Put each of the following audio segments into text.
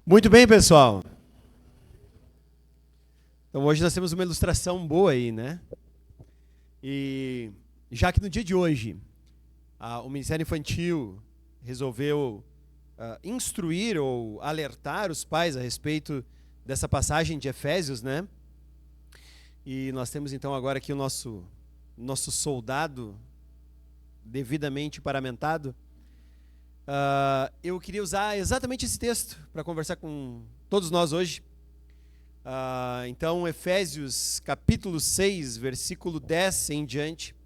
Muito bem, pessoal. Então hoje nós temos uma ilustração boa aí, né? E já que no dia de hoje o Ministério Infantil resolveu instruir ou alertar os pais a respeito dessa passagem de Efésios, né? E nós temos então agora aqui o nosso soldado devidamente paramentado. Eu queria usar exatamente esse texto para conversar com todos nós hoje. Então, Efésios capítulo 6, versículo 10 em diante,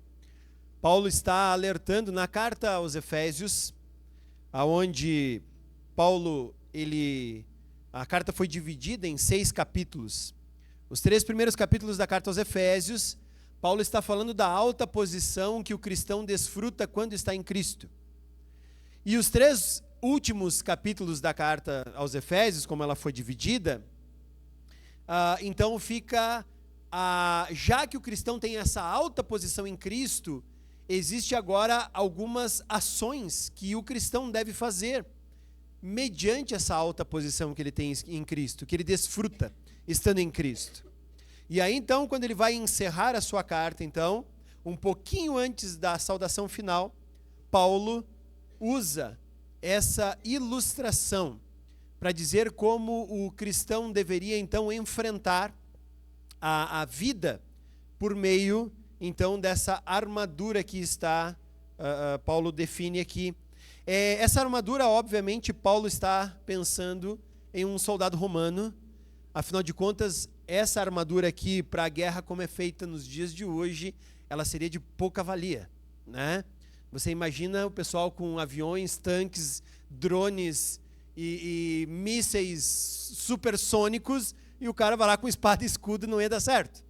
Paulo está alertando na carta aos Efésios, aonde a carta foi dividida em 6 capítulos. Os 3 primeiros capítulos da carta aos Efésios, Paulo está falando da alta posição que o cristão desfruta quando está em Cristo. E os 3 últimos capítulos da carta aos Efésios, como ela foi dividida, então fica, já que o cristão tem essa alta posição em Cristo, existe agora algumas ações que o cristão deve fazer mediante essa alta posição que ele tem em Cristo, que ele desfruta estando em Cristo. E aí então, quando ele vai encerrar a sua carta, então, um pouquinho antes da saudação final, Paulo usa essa ilustração para dizer como o cristão deveria então enfrentar a vida por meio então dessa armadura que Paulo define aqui. Essa armadura, obviamente, Paulo está pensando em um soldado romano. Afinal de contas, essa armadura aqui para a guerra como é feita nos dias de hoje, ela seria de pouca valia, né? Você imagina o pessoal com aviões, tanques, drones e mísseis supersônicos, e o cara vai lá com espada e escudo e não ia dar certo.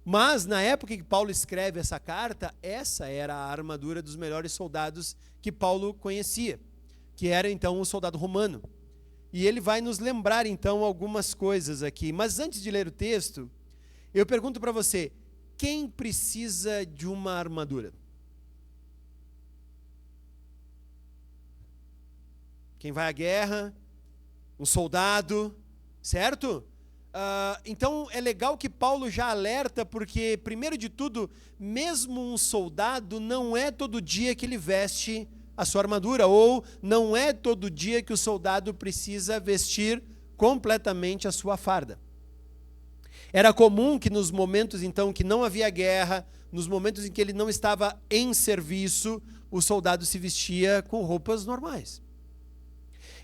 Mas, na época que Paulo escreve essa carta, essa era a armadura dos melhores soldados que Paulo conhecia, que era então o soldado romano. E ele vai nos lembrar então algumas coisas aqui. Mas antes de ler o texto, eu pergunto para você, quem precisa de uma armadura? Quem vai à guerra, um soldado, certo? Então é legal que Paulo já alerta, porque, primeiro de tudo, mesmo um soldado não é todo dia que ele veste a sua armadura, ou não é todo dia que o soldado precisa vestir completamente a sua farda. Era comum que nos momentos então que não havia guerra, nos momentos em que ele não estava em serviço, o soldado se vestia com roupas normais.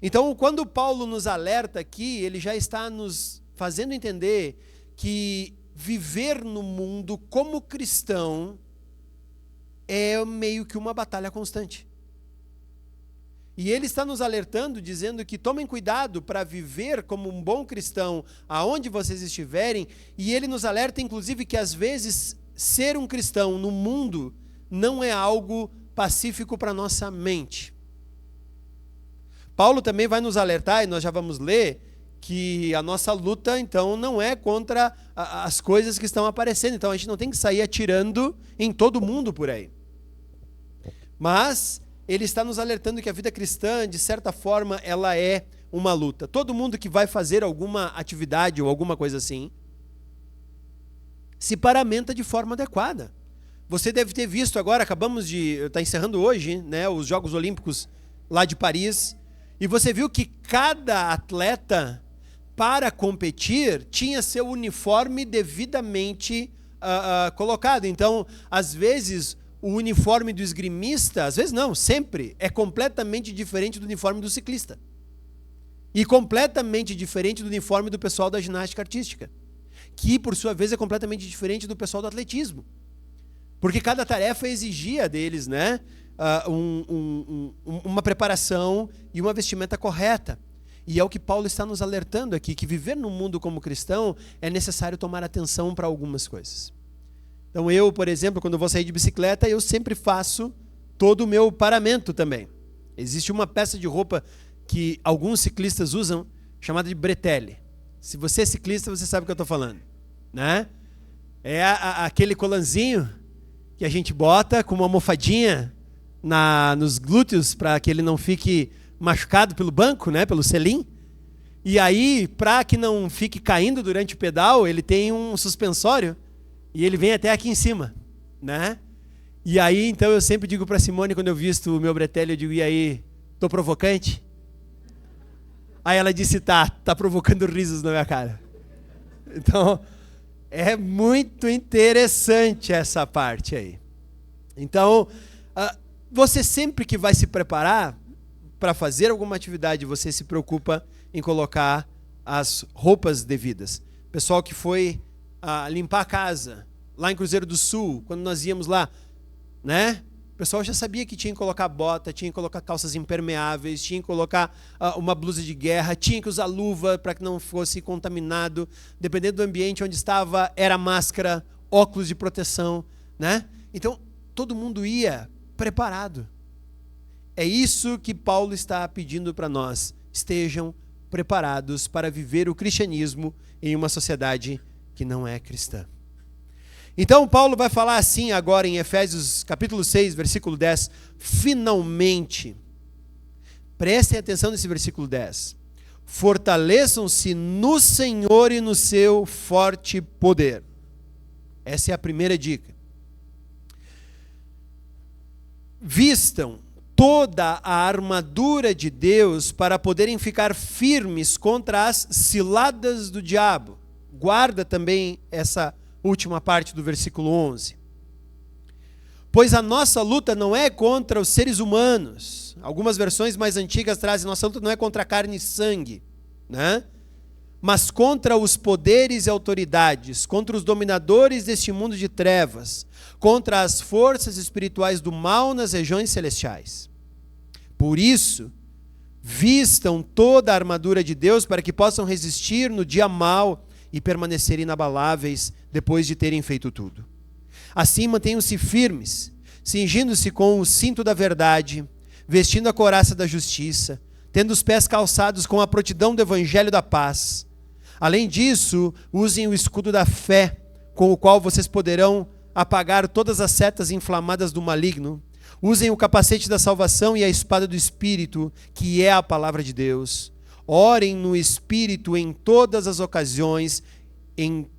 Então, quando Paulo nos alerta aqui, ele já está nos fazendo entender que viver no mundo como cristão é meio que uma batalha constante. E ele está nos alertando, dizendo que tomem cuidado para viver como um bom cristão aonde vocês estiverem, e ele nos alerta, inclusive, que às vezes ser um cristão no mundo não é algo pacífico para nossa mente. Paulo também vai nos alertar, e nós já vamos ler, que a nossa luta, então, não é contra as coisas que estão aparecendo. Então, a gente não tem que sair atirando em todo mundo por aí. Mas ele está nos alertando que a vida cristã, de certa forma, ela é uma luta. Todo mundo que vai fazer alguma atividade ou alguma coisa assim, se paramenta de forma adequada. Você deve ter visto agora, acabamos de estar encerrando hoje, né, os Jogos Olímpicos lá de Paris, e você viu que cada atleta, para competir, tinha seu uniforme devidamente colocado. Então, às vezes, o uniforme do esgrimista, às vezes não, sempre, é completamente diferente do uniforme do ciclista. E completamente diferente do uniforme do pessoal da ginástica artística, que, por sua vez, é completamente diferente do pessoal do atletismo. Porque cada tarefa exigia deles, né, uma preparação e uma vestimenta correta. E é o que Paulo está nos alertando aqui, que viver no mundo como cristão é necessário tomar atenção para algumas coisas. Então eu, por exemplo, quando vou sair de bicicleta, eu sempre faço todo o meu paramento também. Existe uma peça de roupa que alguns ciclistas usam, chamada de bretelle. Se você é ciclista, você sabe o que eu estou falando, né? É aquele colanzinho que a gente bota com uma almofadinha nos glúteos para que ele não fique machucado pelo banco, né, pelo selim. E aí, para que não fique caindo durante o pedal, ele tem um suspensório e ele vem até aqui em cima, né? E aí, então, eu sempre digo para Simone, quando eu visto o meu bretelle, eu digo, e aí, tô provocante? Aí ela disse, tá provocando risos na minha cara. Então, é muito interessante essa parte aí. Então, você sempre que vai se preparar para fazer alguma atividade, você se preocupa em colocar as roupas devidas. Pessoal que foi limpar a casa, lá em Cruzeiro do Sul, quando nós íamos lá, né? O pessoal já sabia que tinha que colocar bota, tinha que colocar calças impermeáveis, tinha que colocar uma blusa de guerra, tinha que usar luva para que não fosse contaminado. Dependendo do ambiente onde estava, era máscara, óculos de proteção, né? Então, todo mundo ia preparado. É isso que Paulo está pedindo para nós. Estejam preparados para viver o cristianismo em uma sociedade que não é cristã. Então, Paulo vai falar assim agora em Efésios capítulo 6, versículo 10, finalmente. Prestem atenção nesse versículo 10. Fortaleçam-se no Senhor e no seu forte poder. Essa é a primeira dica. Vistam toda a armadura de Deus para poderem ficar firmes contra as ciladas do diabo. Guarda também essa última parte do versículo 11. Pois a nossa luta não é contra os seres humanos. Algumas versões mais antigas trazem, nossa luta não é contra carne e sangue, né? Mas contra os poderes e autoridades, contra os dominadores deste mundo de trevas, contra as forças espirituais do mal nas regiões celestiais. Por isso, vistam toda a armadura de Deus para que possam resistir no dia mau e permanecer inabaláveis depois de terem feito tudo. Assim, mantenham-se firmes, cingindo-se com o cinto da verdade, vestindo a couraça da justiça, tendo os pés calçados com a prontidão do evangelho da paz. Além disso, usem o escudo da fé, com o qual vocês poderão apagar todas as setas inflamadas do maligno. Usem o capacete da salvação e a espada do Espírito, que é a palavra de Deus. Orem no Espírito em todas as ocasiões,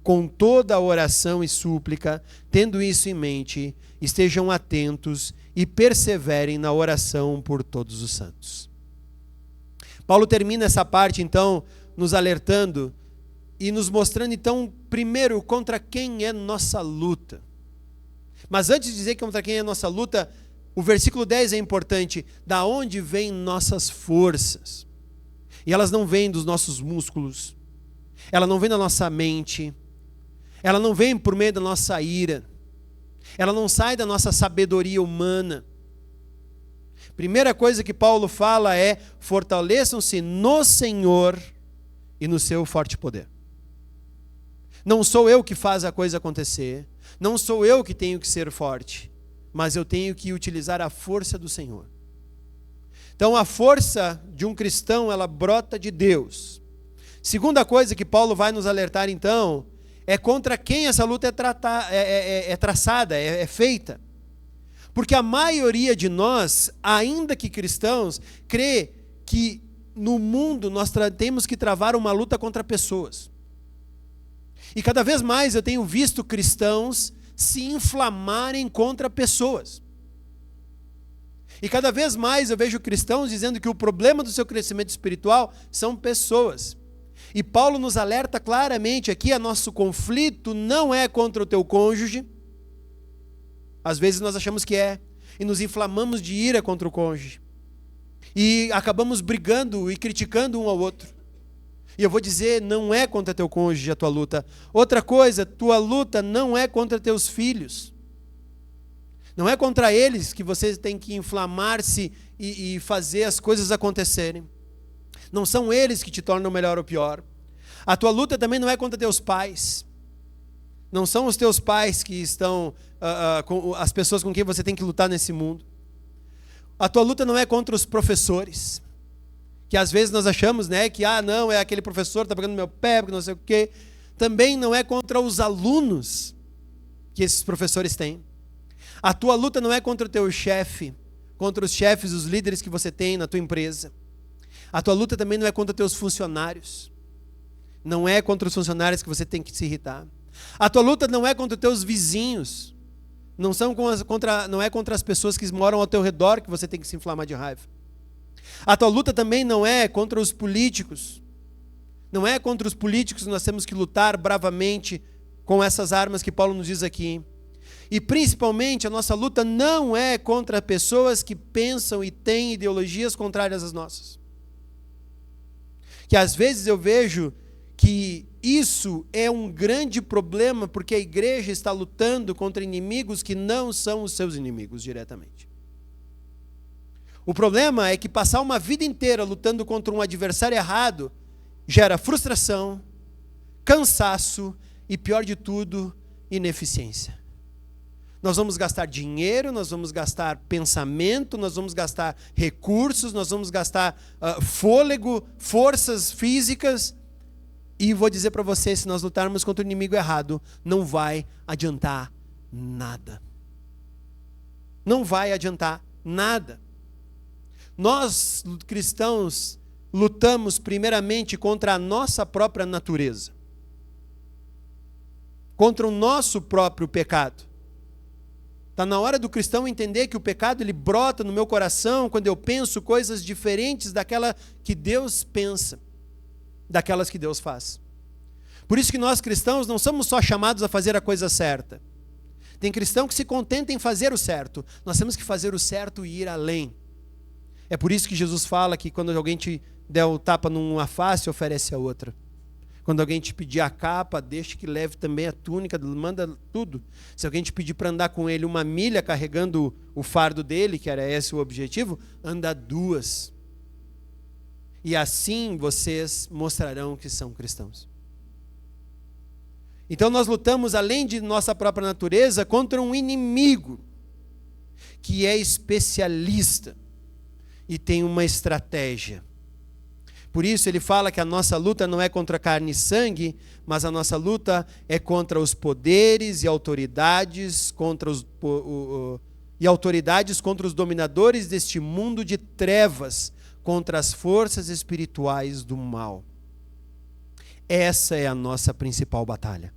com toda a oração e súplica. Tendo isso em mente, estejam atentos e perseverem na oração por todos os santos. Paulo termina essa parte, então, nos alertando e nos mostrando, então, primeiro, contra quem é nossa luta. Mas antes de dizer contra quem é nossa luta, o versículo 10 é importante. Da onde vêm nossas forças? E elas não vêm dos nossos músculos, ela não vem da nossa mente, ela não vem por meio da nossa ira, ela não sai da nossa sabedoria humana. Primeira coisa que Paulo fala é: fortaleçam-se no Senhor e no seu forte poder. Não sou eu que faz a coisa acontecer, não sou eu que tenho que ser forte, mas eu tenho que utilizar a força do Senhor. Então, a força de um cristão, ela brota de Deus. Segunda coisa que Paulo vai nos alertar, então, é contra quem essa luta é traçada, é feita. Porque a maioria de nós, ainda que cristãos, crê que no mundo nós temos que travar uma luta contra pessoas. E cada vez mais eu tenho visto cristãos se inflamarem contra pessoas. E cada vez mais eu vejo cristãos dizendo que o problema do seu crescimento espiritual são pessoas. E Paulo nos alerta claramente aqui: a nosso conflito não é contra o teu cônjuge. Às vezes nós achamos que é, e nos inflamamos de ira contra o cônjuge. E acabamos brigando e criticando um ao outro. E eu vou dizer, não é contra teu cônjuge a tua luta. Outra coisa, tua luta não é contra teus filhos. Não é contra eles que você tem que inflamar-se e fazer as coisas acontecerem. Não são eles que te tornam melhor ou pior. A tua luta também não é contra teus pais. Não são os teus pais que estão, as pessoas com quem você tem que lutar nesse mundo. A tua luta não é contra os professores. Que às vezes nós achamos, né, que não, é aquele professor que está pegando no meu pé, porque não sei o quê. Também não é contra os alunos que esses professores têm. A tua luta não é contra o teu chefe, contra os chefes, os líderes que você tem na tua empresa. A tua luta também não é contra teus funcionários. Não é contra os funcionários que você tem que se irritar. A tua luta não é contra os teus vizinhos. Não é contra as pessoas que moram ao teu redor que você tem que se inflamar de raiva. A tua luta também não é contra os políticos. Não é contra os políticos que nós temos que lutar bravamente com essas armas que Paulo nos diz aqui. E principalmente a nossa luta não é contra pessoas que pensam e têm ideologias contrárias às nossas. Que às vezes eu vejo que isso é um grande problema porque a igreja está lutando contra inimigos que não são os seus inimigos diretamente. O problema é que passar uma vida inteira lutando contra um adversário errado gera frustração, cansaço e, pior de tudo, ineficiência. Nós vamos gastar dinheiro, nós vamos gastar pensamento, nós vamos gastar recursos, nós vamos gastar fôlego, forças físicas. E vou dizer para você, se nós lutarmos contra o inimigo errado, não vai adiantar nada. Não vai adiantar nada. Nós, cristãos, lutamos primeiramente contra a nossa própria natureza. Contra o nosso próprio pecado. Está na hora do cristão entender que o pecado ele brota no meu coração quando eu penso coisas diferentes daquela que Deus pensa, daquelas que Deus faz. Por isso que nós cristãos não somos só chamados a fazer a coisa certa. Tem cristão que se contenta em fazer o certo. Nós temos que fazer o certo e ir além. É por isso que Jesus fala que quando alguém te der o tapa numa face, oferece a outra. Quando alguém te pedir a capa, deixe que leve também a túnica, manda tudo. Se alguém te pedir para andar com ele 1 milha carregando o fardo dele, que era esse o objetivo, anda 2. E assim vocês mostrarão que são cristãos. Então nós lutamos, além de nossa própria natureza, contra um inimigo que é especialista e tem uma estratégia. Por isso ele fala que a nossa luta não é contra carne e sangue, mas a nossa luta é contra os poderes e autoridades, contra os dominadores deste mundo de trevas, contra as forças espirituais do mal. Essa é a nossa principal batalha.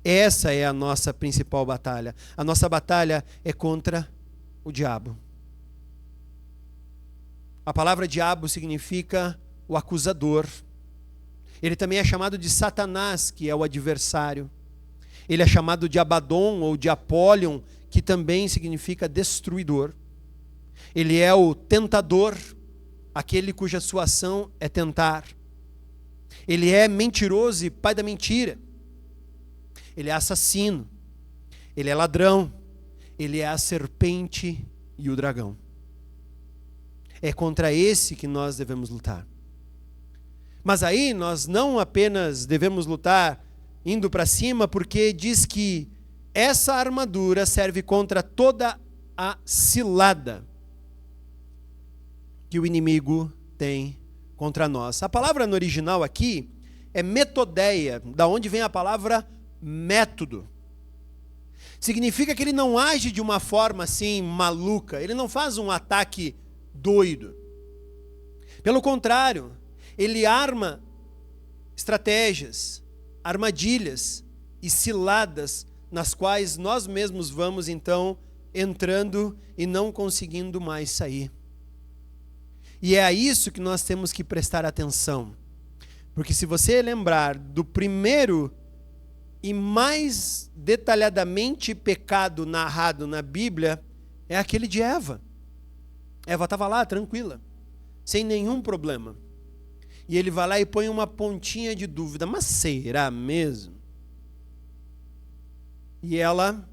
Essa é a nossa principal batalha. A nossa batalha é contra o diabo. A palavra diabo significa o acusador. Ele também é chamado de Satanás, que é o adversário. Ele é chamado de Abaddon ou de Apollyon, que também significa destruidor. Ele é o tentador, aquele cuja sua ação é tentar. Ele é mentiroso e pai da mentira. Ele é assassino. Ele é ladrão. Ele é a serpente e o dragão. É contra esse que nós devemos lutar. Mas aí nós não apenas devemos lutar indo para cima, porque diz que essa armadura serve contra toda a cilada que o inimigo tem contra nós. A palavra no original aqui é metodeia, da onde vem a palavra método. Significa que ele não age de uma forma assim maluca, ele não faz um ataque doido. Pelo contrário, ele arma estratégias, armadilhas e ciladas nas quais nós mesmos vamos então entrando e não conseguindo mais sair. E é a isso que nós temos que prestar atenção. Porque se você lembrar do primeiro e mais detalhadamente pecado narrado na Bíblia, é aquele de Eva. Eva estava lá, tranquila, sem nenhum problema. E ele vai lá e põe uma pontinha de dúvida, mas será mesmo? E ela,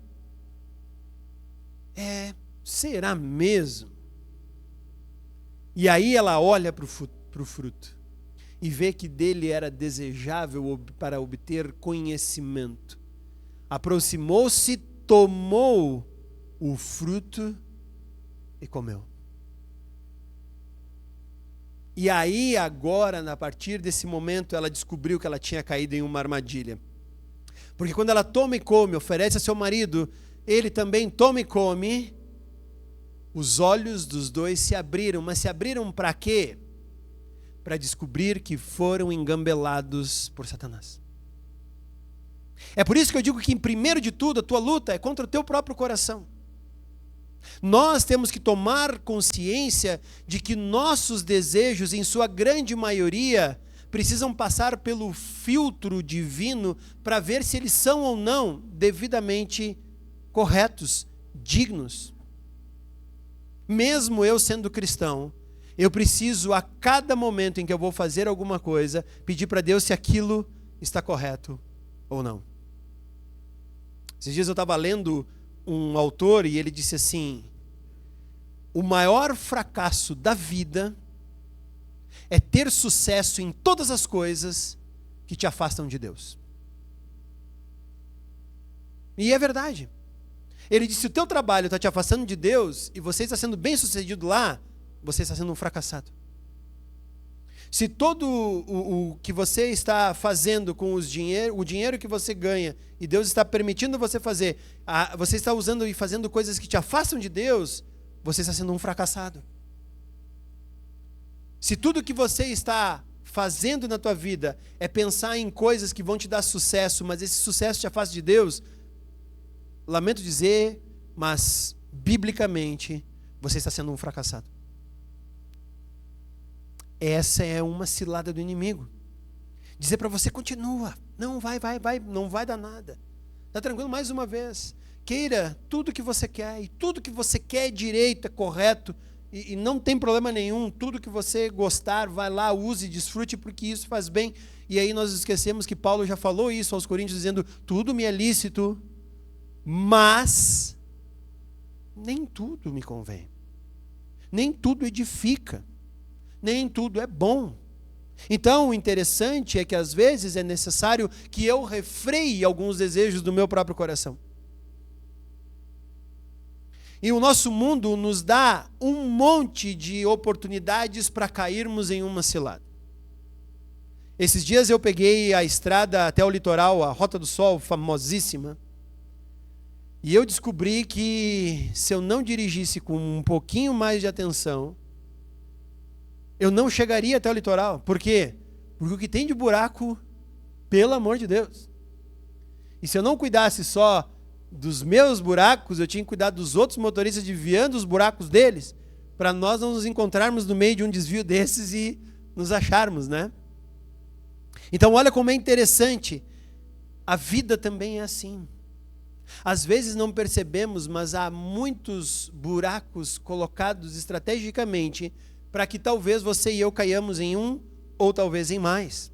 será mesmo? E aí ela olha para o fruto e vê que dele era desejável para obter conhecimento. Aproximou-se, tomou o fruto e comeu. E aí agora, a partir desse momento, ela descobriu que ela tinha caído em uma armadilha. Porque quando ela toma e come, oferece a seu marido, ele também toma e come, os olhos dos dois se abriram. Mas se abriram para quê? para descobrir que foram engambelados por Satanás. É por isso que eu digo que, primeiro de tudo, a tua luta é contra o teu próprio coração. Nós temos que tomar consciência de que nossos desejos, em sua grande maioria, precisam passar pelo filtro divino para ver se eles são ou não devidamente corretos, dignos. Mesmo eu sendo cristão, eu preciso, a cada momento em que eu vou fazer alguma coisa, pedir para Deus se aquilo está correto ou não. Esses dias eu estava lendo um autor e ele disse assim: o maior fracasso da vida é ter sucesso em todas as coisas que te afastam de Deus. E é verdade. Ele disse: se o teu trabalho está te afastando de Deus e você está sendo bem sucedido lá, você está sendo um fracassado. Se todo o que você está fazendo com o dinheiro que você ganha, e Deus está permitindo você fazer, você está usando e fazendo coisas que te afastam de Deus, você está sendo um fracassado. Se tudo que você está fazendo na tua vida é pensar em coisas que vão te dar sucesso, mas esse sucesso te afasta de Deus, lamento dizer, mas biblicamente você está sendo um fracassado. Essa é uma cilada do inimigo. Dizer para você: continua, não vai, não vai dar nada. Está tranquilo, mais uma vez. Queira tudo que você quer, e tudo que você quer é direito, é correto, e não tem problema nenhum. Tudo que você gostar, vai lá, use, desfrute, porque isso faz bem. E aí nós esquecemos que Paulo já falou isso aos Coríntios, dizendo: tudo me é lícito, mas nem tudo me convém. Nem tudo edifica. Nem tudo é bom. Então, o interessante é que às vezes é necessário que eu refreie alguns desejos do meu próprio coração. E o nosso mundo nos dá um monte de oportunidades para cairmos em uma cilada. Esses dias eu peguei a estrada até o litoral, a Rota do Sol, famosíssima, e eu descobri que se eu não dirigisse com um pouquinho mais de atenção, eu não chegaria até o litoral. Por quê? Porque o que tem de buraco, pelo amor de Deus. E se eu não cuidasse só dos meus buracos, eu tinha que cuidar dos outros motoristas desviando os buracos deles, para nós não nos encontrarmos no meio de um desvio desses e nos acharmos, né? Então olha como é interessante. A vida também é assim. Às vezes não percebemos, mas há muitos buracos colocados estrategicamente para que talvez você e eu caiamos em um, ou talvez em mais.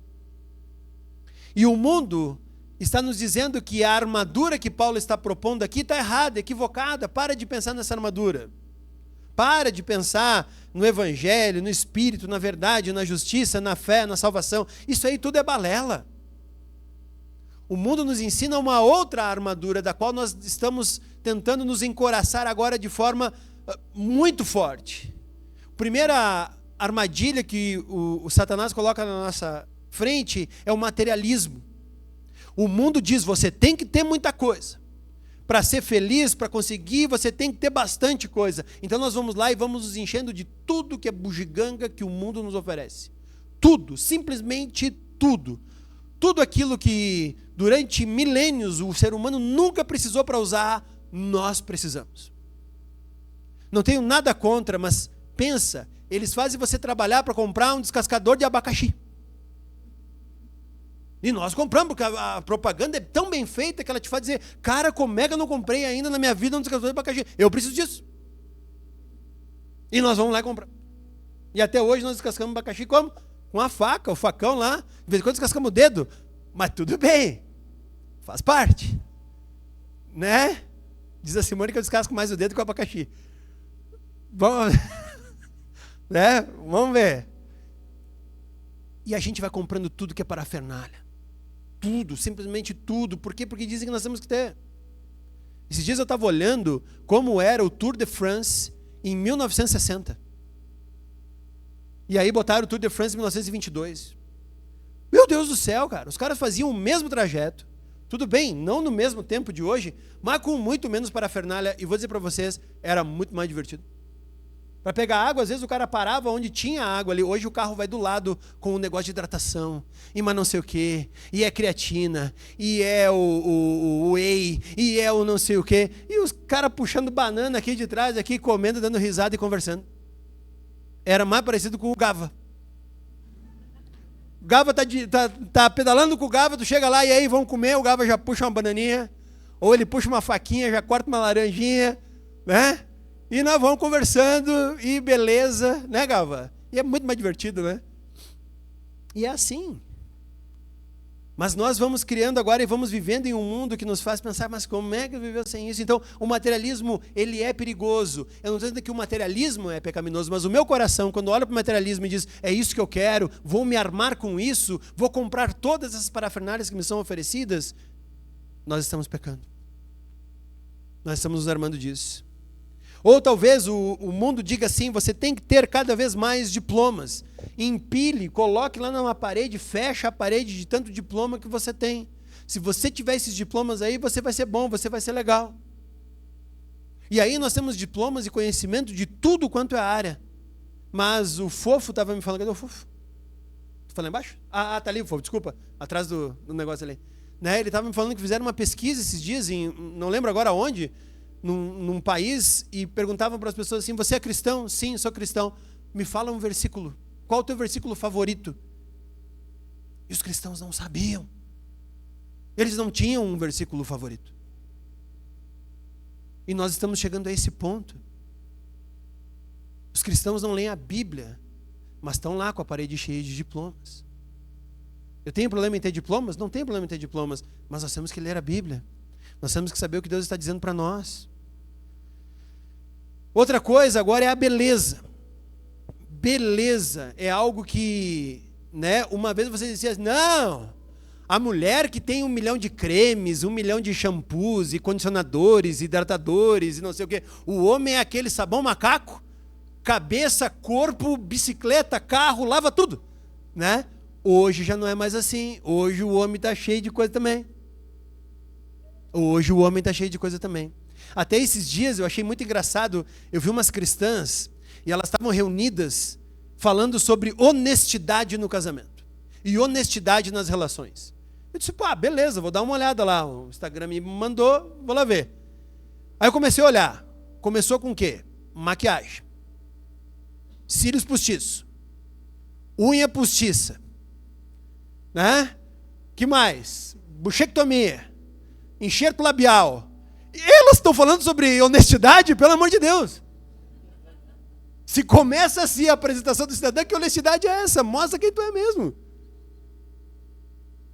E o mundo está nos dizendo que a armadura que Paulo está propondo aqui está errada, equivocada. Para de pensar nessa armadura. Para de pensar no Evangelho, no Espírito, na verdade, na justiça, na fé, na salvação. Isso aí tudo é balela. O mundo nos ensina uma outra armadura, da qual nós estamos tentando nos encoraçar agora de forma muito forte. A primeira armadilha que o Satanás coloca na nossa frente é o materialismo. O mundo diz: você tem que ter muita coisa. Para ser feliz, para conseguir, você tem que ter bastante coisa. Então nós vamos lá e vamos nos enchendo de tudo que é bugiganga que o mundo nos oferece. Tudo, simplesmente tudo. Tudo aquilo que durante milênios o ser humano nunca precisou para usar, nós precisamos. Não tenho nada contra, mas pensa, eles fazem você trabalhar para comprar um descascador de abacaxi. E nós compramos, porque a propaganda é tão bem feita que ela te faz dizer: cara, como é que eu não comprei ainda na minha vida um descascador de abacaxi? Eu preciso disso. E nós vamos lá e comprar. E até hoje nós descascamos abacaxi como? Com a faca, o facão lá. De vez em quando descascamos o dedo. Mas tudo bem. Faz parte. Né? Diz a Simone que eu descasco mais o dedo que o abacaxi. Vamos, né? Vamos ver. E a gente vai comprando tudo que é parafernália. Tudo, simplesmente tudo. Por quê? Porque dizem que nós temos que ter. Esses dias eu estava olhando como era o Tour de France em 1960. E aí botaram o Tour de France em 1922. Meu Deus do céu, cara. Os caras faziam o mesmo trajeto. Tudo bem, não no mesmo tempo de hoje, mas com muito menos parafernália. E vou dizer para vocês, era muito mais divertido. Para pegar água, às vezes o cara parava onde tinha água ali. Hoje o carro vai do lado com um negócio de hidratação, e mas não sei o quê, e é creatina, e é o whey, e é o não sei o quê. E os caras puxando banana aqui de trás, aqui comendo, dando risada e conversando. Era mais parecido com o Gava. O Gava tá pedalando com o Gava, tu chega lá e aí vamos comer, o Gava já puxa uma bananinha, ou ele puxa uma faquinha, já corta uma laranjinha, né? E nós vamos conversando, e beleza, né, Gava? E é muito mais divertido, né? E é assim. Mas nós vamos criando agora e vamos vivendo em um mundo que nos faz pensar, mas como é que viveu sem isso? Então, o materialismo, ele é perigoso. Eu não estou dizendo que o materialismo é pecaminoso, mas o meu coração, quando olha para o materialismo e diz, é isso que eu quero, vou me armar com isso, vou comprar todas essas parafernálias que me são oferecidas, nós estamos pecando. Nós estamos nos armando disso. Ou talvez o mundo diga assim, você tem que ter cada vez mais diplomas. Empilhe, coloque lá numa parede, fecha a parede de tanto diploma que você tem. Se você tiver esses diplomas aí, você vai ser bom, você vai ser legal. E aí nós temos diplomas e conhecimento de tudo quanto é área. Mas o Fofo estava me falando, cadê o Fofo? Tu falou lá embaixo? Ah, tá ali o Fofo, desculpa, atrás do negócio ali. Né? Ele estava me falando que fizeram uma pesquisa esses dias, não lembro agora onde, num país, e perguntavam para as pessoas assim, você é cristão? Sim, sou cristão. Me fala um versículo. Qual o teu versículo favorito? E os cristãos não sabiam. Eles não tinham um versículo favorito. E nós estamos chegando a esse ponto. Os cristãos não leem a Bíblia, mas estão lá com a parede cheia de diplomas. Eu tenho problema em ter diplomas? Não tenho problema em ter diplomas, mas nós temos que ler a Bíblia. Nós temos que saber o que Deus está dizendo para nós. Outra coisa agora é a beleza. Beleza é algo que, né, uma vez você dizia, não, a mulher que tem 1 milhão de cremes, 1 milhão de shampoos e condicionadores, hidratadores e não sei o quê. O homem é aquele sabão macaco, cabeça, corpo, bicicleta, carro, lava tudo, né? Hoje já não é mais assim. Hoje o homem está cheio de coisa também. Hoje o homem está cheio de coisa também. Até esses dias eu achei muito engraçado, eu vi umas cristãs e elas estavam reunidas falando sobre honestidade no casamento e honestidade nas relações. Eu disse, pá, beleza, vou dar uma olhada lá, o Instagram me mandou, vou lá ver. Aí eu comecei a olhar, começou com o quê? Maquiagem, cílios postiços, unha postiça, né? Que mais? Buchectomia, enxerto labial. E elas estão falando sobre honestidade, pelo amor de Deus. Se começa assim a apresentação do cidadão, que honestidade é essa? Mostra quem tu é mesmo.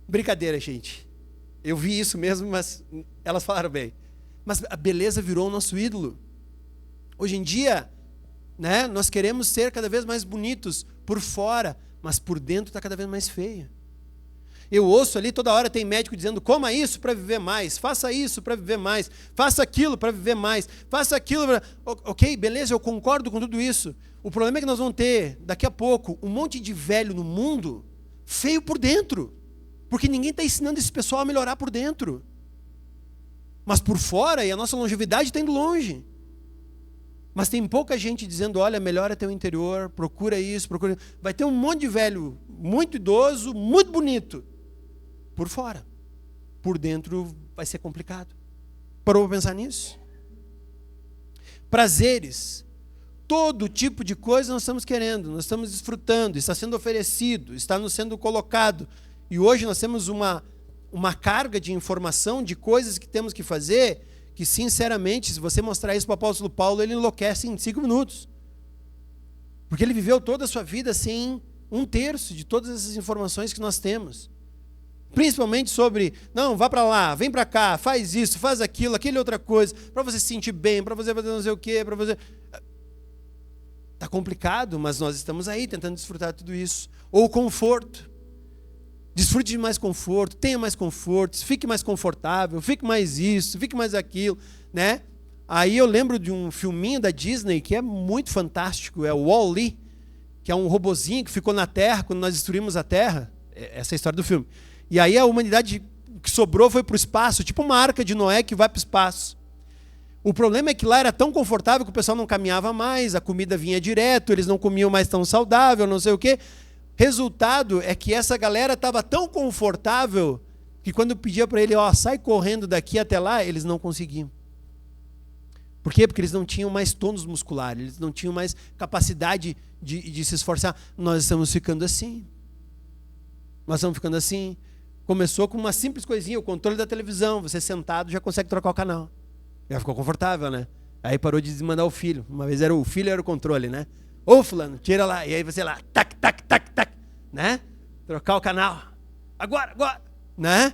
Brincadeira, gente. Eu vi isso mesmo, mas elas falaram bem. Mas a beleza virou o nosso ídolo. Hoje em dia, né, nós queremos ser cada vez mais bonitos por fora, mas por dentro está cada vez mais feio. Eu ouço ali, toda hora tem médico dizendo, coma isso para viver mais, faça isso para viver mais, faça aquilo para viver mais, faça aquilo para... Ok, beleza, eu concordo com tudo isso. O problema é que nós vamos ter, daqui a pouco, um monte de velho no mundo, feio por dentro. Porque ninguém está ensinando esse pessoal a melhorar por dentro. Mas por fora, e a nossa longevidade está indo longe. Mas tem pouca gente dizendo, olha, melhora teu interior, procura isso, procura... Vai ter um monte de velho, muito idoso, muito bonito. Por fora. Por dentro vai ser complicado. Parou para pensar nisso? Prazeres. Todo tipo de coisa nós estamos querendo, nós estamos desfrutando, está sendo oferecido, está nos sendo colocado. E hoje nós temos uma carga de informação, de coisas que temos que fazer, que sinceramente, se você mostrar isso para o apóstolo Paulo, ele enlouquece em 5 minutos. Porque ele viveu toda a sua vida sem 1/3 de todas essas informações que nós temos. Principalmente sobre, não, vá para lá, vem para cá, faz isso, faz aquilo, aquele outra coisa, para você se sentir bem, para você fazer não sei o quê, para você... Está complicado, mas nós estamos aí tentando desfrutar tudo isso. Ou conforto. Desfrute de mais conforto, tenha mais conforto, fique mais confortável, fique mais isso, fique mais aquilo, né? Aí eu lembro de um filminho da Disney que é muito fantástico, é o Wall-E, que é um robozinho que ficou na Terra quando nós destruímos a Terra. Essa é a história do filme. E aí a humanidade que sobrou foi para o espaço, tipo uma arca de Noé que vai para o espaço. O problema é que lá era tão confortável que o pessoal não caminhava mais, a comida vinha direto, eles não comiam mais tão saudável, não sei o quê. Resultado é que essa galera estava tão confortável que quando pedia para ele, sai correndo daqui até lá, eles não conseguiam. Por quê? Porque eles não tinham mais tônus muscular, eles não tinham mais capacidade de se esforçar. Nós estamos ficando assim. Nós estamos ficando assim. Começou com uma simples coisinha, o controle da televisão. Você sentado já consegue trocar o canal. Já ficou confortável, né? Aí parou de desmandar o filho. Uma vez o filho era o controle, né? Ô fulano, tira lá. E aí você lá, tac, tac, tac, tac, né? Trocar o canal. Agora, né?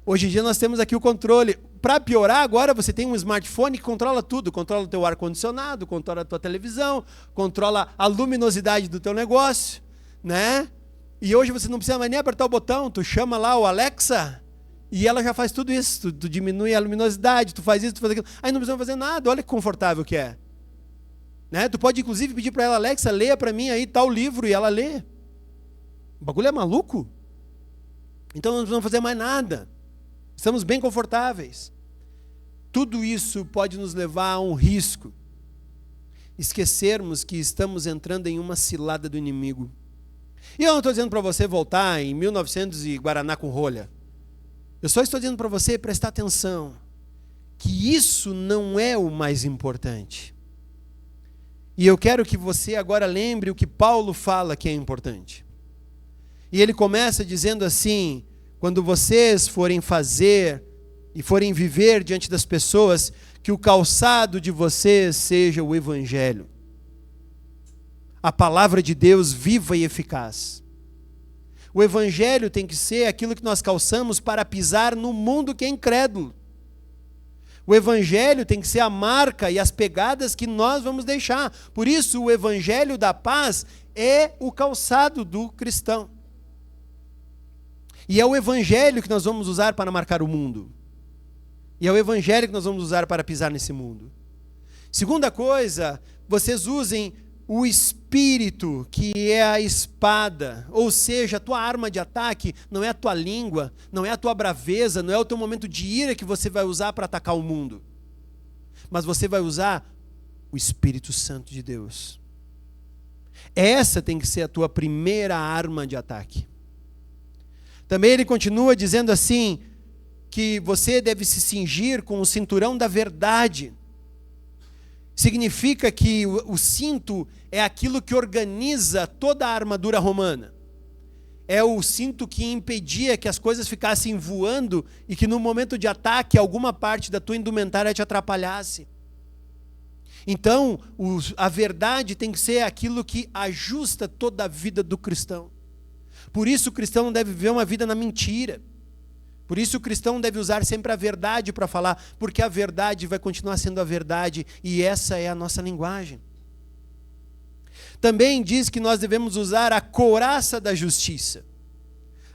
Hoje em dia nós temos aqui o controle. Para piorar, agora você tem um smartphone que controla tudo. Controla o teu ar-condicionado, controla a tua televisão, controla a luminosidade do teu negócio, né? E hoje você não precisa mais nem apertar o botão. Tu chama lá o Alexa e ela já faz tudo isso. Tu diminui a luminosidade, tu faz isso, tu faz aquilo. Aí não precisa fazer nada. Olha que confortável que é. Né? Tu pode inclusive pedir para ela, Alexa, leia para mim aí tal livro, e ela lê. O bagulho é maluco. Então não precisamos fazer mais nada. Estamos bem confortáveis. Tudo isso pode nos levar a um risco. Esquecermos que estamos entrando em uma cilada do inimigo. E eu não estou dizendo para você voltar em 1900 e Guaraná com rolha. Eu só estou dizendo para você prestar atenção. Que isso não é o mais importante. E eu quero que você agora lembre o que Paulo fala que é importante. E ele começa dizendo assim: quando vocês forem fazer e forem viver diante das pessoas, que o calçado de vocês seja o Evangelho. A palavra de Deus viva e eficaz. O Evangelho tem que ser aquilo que nós calçamos para pisar no mundo que é incrédulo. O Evangelho tem que ser a marca e as pegadas que nós vamos deixar. Por isso, o Evangelho da paz é o calçado do cristão. E é o Evangelho que nós vamos usar para marcar o mundo. E é o Evangelho que nós vamos usar para pisar nesse mundo. Segunda coisa, vocês usem o Espírito, que é a espada. Ou seja, a tua arma de ataque não é a tua língua, não é a tua braveza, não é o teu momento de ira que você vai usar para atacar o mundo. Mas você vai usar o Espírito Santo de Deus. Essa tem que ser a tua primeira arma de ataque. Também ele continua dizendo assim, que você deve se cingir com o cinturão da verdade. Significa que o cinto é aquilo que organiza toda a armadura romana. É o cinto que impedia que as coisas ficassem voando e que no momento de ataque alguma parte da tua indumentária te atrapalhasse. Então, a verdade tem que ser aquilo que ajusta toda a vida do cristão. Por isso o cristão não deve viver uma vida na mentira. Por isso o cristão deve usar sempre a verdade para falar, porque a verdade vai continuar sendo a verdade, e essa é a nossa linguagem. Também diz que nós devemos usar a couraça da justiça.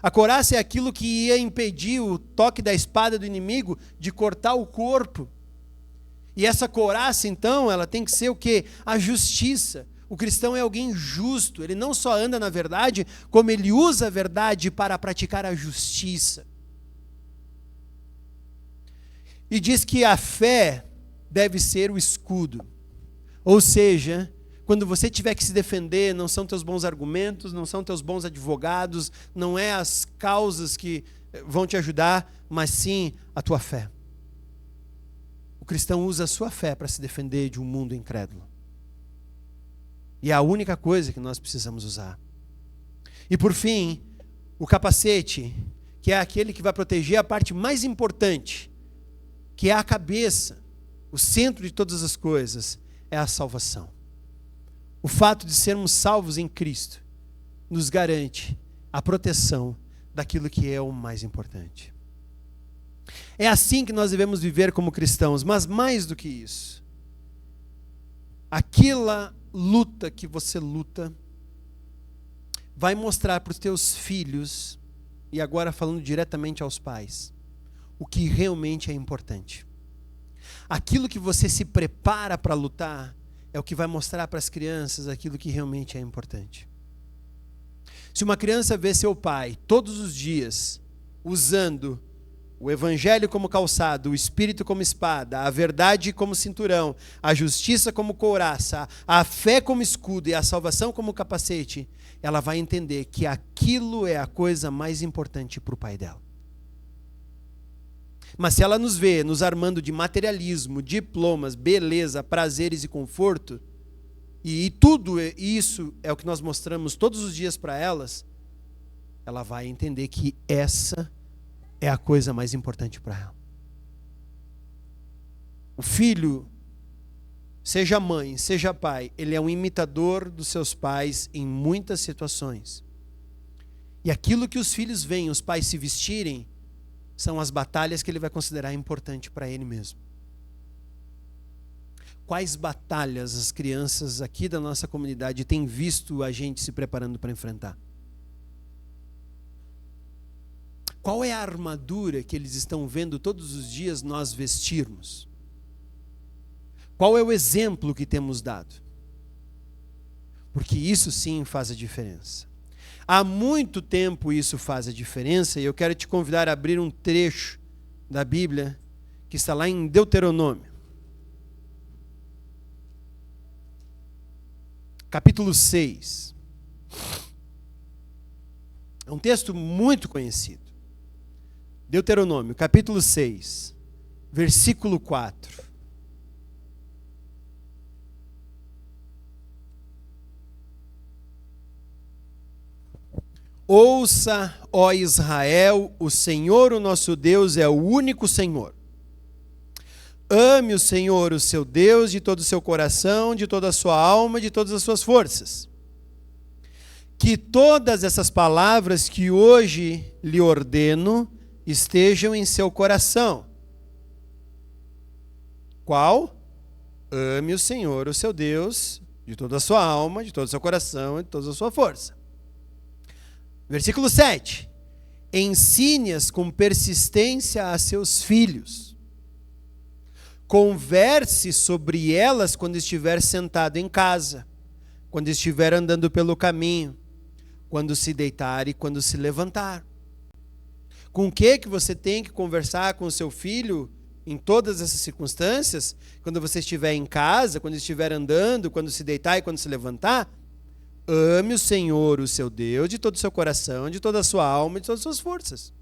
A couraça é aquilo que ia impedir o toque da espada do inimigo de cortar o corpo. E essa couraça, então, ela tem que ser o quê? A justiça. O cristão é alguém justo, ele não só anda na verdade, como ele usa a verdade para praticar a justiça. E diz que a fé deve ser o escudo. Ou seja, quando você tiver que se defender, não são teus bons argumentos, não são teus bons advogados, não é as causas que vão te ajudar, mas sim a tua fé. O cristão usa a sua fé para se defender de um mundo incrédulo. E é a única coisa que nós precisamos usar. E por fim, o capacete, que é aquele que vai proteger a parte mais importante, que é a cabeça, o centro de todas as coisas, é a salvação. O fato de sermos salvos em Cristo nos garante a proteção daquilo que é o mais importante. É assim que nós devemos viver como cristãos, mas mais do que isso. Aquela luta que você luta vai mostrar para os teus filhos, e agora falando diretamente aos pais, o que realmente é importante. Aquilo que você se prepara para lutar é o que vai mostrar para as crianças aquilo que realmente é importante. Se uma criança vê seu pai todos os dias usando o evangelho como calçado, o espírito como espada, a verdade como cinturão, a justiça como couraça, a fé como escudo e a salvação como capacete, ela vai entender que aquilo é a coisa mais importante para o pai dela. Mas se ela nos vê nos armando de materialismo, diplomas, beleza, prazeres e conforto, e tudo isso é o que nós mostramos todos os dias para elas, ela vai entender que essa é a coisa mais importante para ela. O filho, seja mãe, seja pai, ele é um imitador dos seus pais em muitas situações. E aquilo que os filhos veem os pais se vestirem são as batalhas que ele vai considerar importante para ele mesmo. Quais batalhas as crianças aqui da nossa comunidade têm visto a gente se preparando para enfrentar? Qual é a armadura que eles estão vendo todos os dias nós vestirmos? Qual é o exemplo que temos dado? Porque isso sim faz a diferença. Há muito tempo isso faz a diferença e eu quero te convidar a abrir um trecho da Bíblia que está lá em Deuteronômio. Capítulo 6. É um texto muito conhecido. Deuteronômio, capítulo 6, versículo 4. Ouça, ó Israel, o Senhor, o nosso Deus, é o único Senhor. Ame o Senhor, o seu Deus, de todo o seu coração, de toda a sua alma, de todas as suas forças. Que todas essas palavras que hoje lhe ordeno estejam em seu coração. Qual? Ame o Senhor, o seu Deus, de toda a sua alma, de todo o seu coração e de toda a sua força. Versículo 7. Ensine-as com persistência a seus filhos. Converse sobre elas quando estiver sentado em casa, quando estiver andando pelo caminho, quando se deitar e quando se levantar. Com o que você tem que conversar com o seu filho em todas essas circunstâncias? Quando você estiver em casa, quando estiver andando, quando se deitar e quando se levantar? Ame o Senhor, o seu Deus, de todo o seu coração, de toda a sua alma e de todas as suas forças.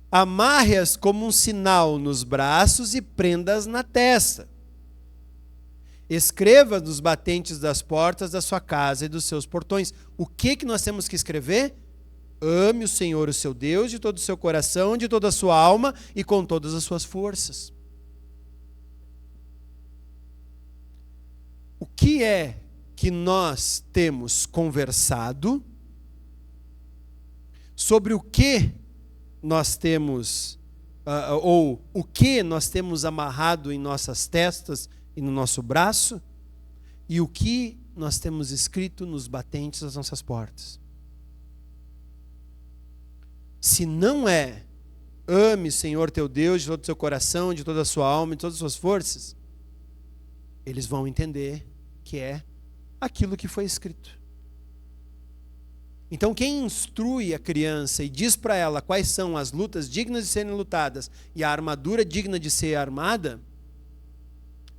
Amarre-as como um sinal nos braços e prenda-as na testa. Escreva nos batentes das portas da sua casa e dos seus portões. O que nós temos que escrever? Ame o Senhor, o seu Deus, de todo o seu coração, de toda a sua alma e com todas as suas forças. O que é que nós temos conversado? Sobre o que nós temos, ou o que nós temos amarrado em nossas testas e no nosso braço? E o que nós temos escrito nos batentes das nossas portas? Se não é, ame Senhor teu Deus de todo o seu coração, de toda a sua alma, de todas as suas forças, eles vão entender que é aquilo que foi escrito. Então quem instrui a criança e diz para ela quais são as lutas dignas de serem lutadas e a armadura digna de ser armada,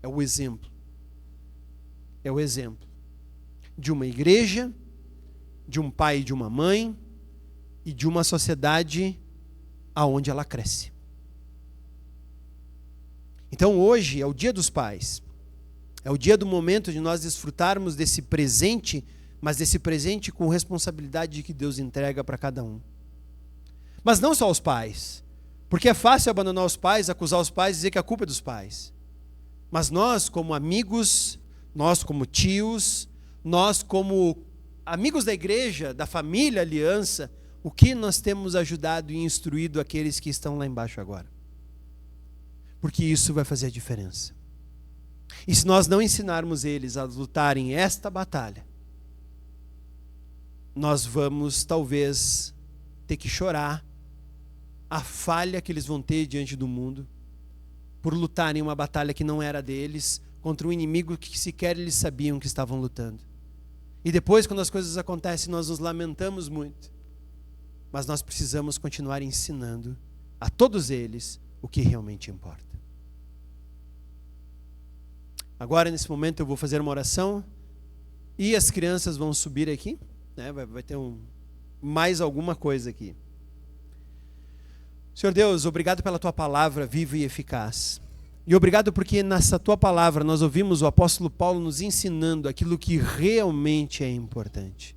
é o exemplo. É o exemplo de uma igreja, de um pai e de uma mãe, e de uma sociedade aonde ela cresce. Então hoje é o dia dos pais. É o dia do momento de nós desfrutarmos desse presente, mas desse presente com responsabilidade que Deus entrega para cada um. Mas não só os pais, porque é fácil abandonar os pais, acusar os pais e dizer que a culpa é dos pais. Mas nós como amigos, nós como tios, nós como amigos da igreja, da família Aliança, o que nós temos ajudado e instruído aqueles que estão lá embaixo agora? Porque isso vai fazer a diferença. E se nós não ensinarmos eles a lutarem esta batalha, nós vamos talvez ter que chorar a falha que eles vão ter diante do mundo por lutarem uma batalha que não era deles, contra um inimigo que sequer eles sabiam que estavam lutando. E depois, quando as coisas acontecem, nós nos lamentamos muito. mas nós precisamos continuar ensinando a todos eles o que realmente importa. Agora, nesse momento, eu vou fazer uma oração e as crianças vão subir aqui, né? Vai ter mais alguma coisa aqui. Senhor Deus, obrigado pela Tua palavra viva e eficaz. E obrigado porque nessa Tua palavra nós ouvimos o apóstolo Paulo nos ensinando aquilo que realmente é importante.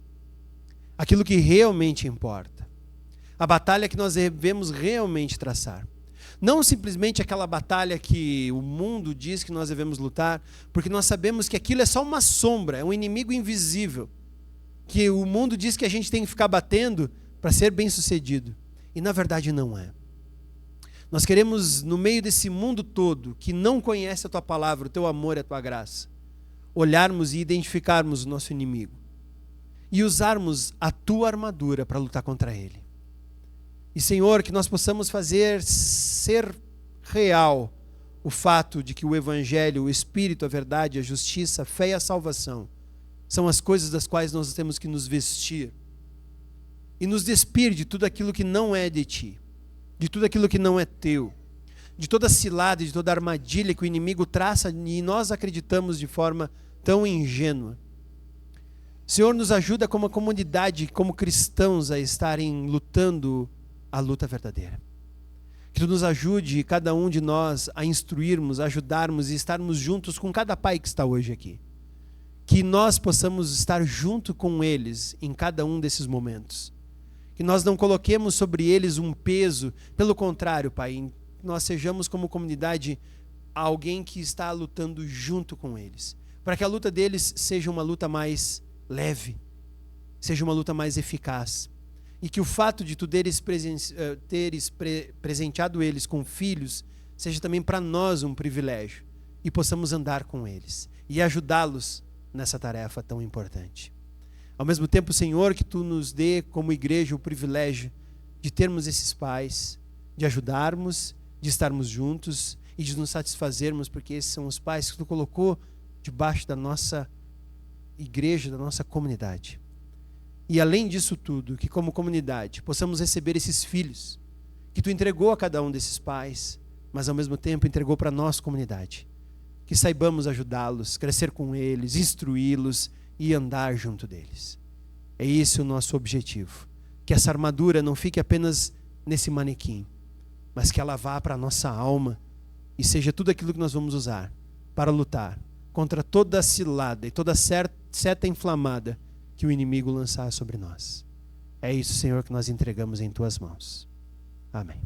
Aquilo que realmente importa. A batalha que nós devemos realmente traçar. Não simplesmente aquela batalha que o mundo diz que nós devemos lutar, porque nós sabemos que aquilo é só uma sombra, é um inimigo invisível, que o mundo diz que a gente tem que ficar batendo para ser bem-sucedido. E na verdade não é. Nós queremos, no meio desse mundo todo, que não conhece a Tua palavra, o Teu amor e a Tua graça, olharmos e identificarmos o nosso inimigo e usarmos a Tua armadura para lutar contra ele. E, Senhor, que nós possamos fazer ser real o fato de que o Evangelho, o Espírito, a verdade, a justiça, a fé e a salvação são as coisas das quais nós temos que nos vestir e nos despir de tudo aquilo que não é de Ti, de tudo aquilo que não é Teu, de toda cilada, de toda armadilha que o inimigo traça e nós acreditamos de forma tão ingênua. Senhor, nos ajuda como comunidade, como cristãos, a estarem lutando a luta verdadeira. Que Tu nos ajude, cada um de nós, a instruirmos, a ajudarmos e estarmos juntos com cada pai que está hoje aqui. Que nós possamos estar junto com eles em cada um desses momentos. Que nós não coloquemos sobre eles um peso, pelo contrário, Pai, nós sejamos como comunidade alguém que está lutando junto com eles. Para que a luta deles seja uma luta mais leve, seja uma luta mais eficaz. E que o fato de Tu teres presenteado eles com filhos seja também para nós um privilégio e possamos andar com eles e ajudá-los nessa tarefa tão importante. Ao mesmo tempo, Senhor, que Tu nos dê como igreja o privilégio de termos esses pais, de ajudarmos, de estarmos juntos e de nos satisfazermos, porque esses são os pais que Tu colocou debaixo da nossa igreja, da nossa comunidade. E além disso tudo, que como comunidade possamos receber esses filhos que Tu entregou a cada um desses pais, mas ao mesmo tempo entregou para a nossa comunidade. Que saibamos ajudá-los, crescer com eles, instruí-los e andar junto deles. É esse o nosso objetivo. Que essa armadura não fique apenas nesse manequim, mas que ela vá para a nossa alma e seja tudo aquilo que nós vamos usar para lutar contra toda a cilada e toda a seta inflamada que o inimigo lançar sobre nós. É isso, Senhor, que nós entregamos em Tuas mãos. Amém.